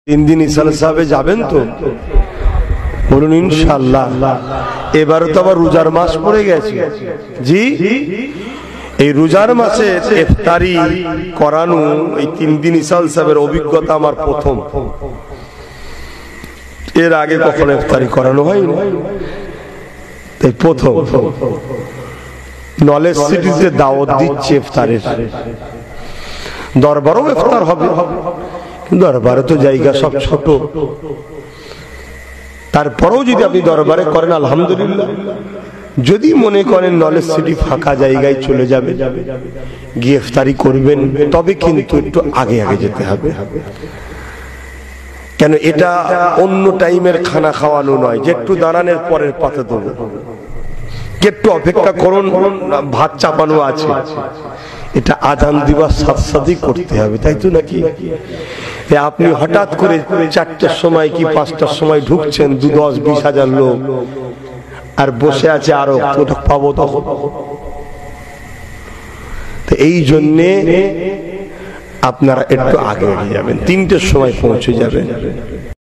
তিন দিন ইসাল সাহেবে যাবেন তো? বলুন ইনশাআল্লাহ। এবারে তো আবার রোজার মাস পড়ে গেছে। জি, এই রোজার মাসে ইফতারি করানো এই তিন দিন ইসাল সাহেবের অভিজ্ঞতা আমার প্রথম। এর আগে কখনো ইফতারি করানো হয়নি, তাই প্রথম। নলেজ সিটিতে দাওয়াত দিচ্ছে ইফতারের, দরবারও ইফতার হবে, দরবারে তো জায়গা সব ছোট। তারপরেও যদি আপনি দরবারে করেন আলহামদুলিল্লাহ। যদি মনে করেন নলেজ সিটি ফাঁকা জায়গায় চলে যাবে, গিয়ে ইফতারি করবেন, তবে কিন্তু একটু আগে আগে যেতে হবে। কেন, এটা অন্য টাইমের খানা খাওয়ানো নয় যে একটু দাঁড়ানোর পরের পাতে দেবো, একটু অপেক্ষা করুন, ভাত চাপানো আছে। এটা আজান দিবার সাথে সাথেই করতে হবে, তাই তো নাকি? আপনি হঠাৎ করে 4টার সময় কি 5টার সময় ঢুকছেন, 10-20 হাজার লোক আর বসে আছে, আরো পাবো তখন। এই জন্যে আপনারা একটু আগে যাবেন, 3টের সময় পৌঁছে যাবেন।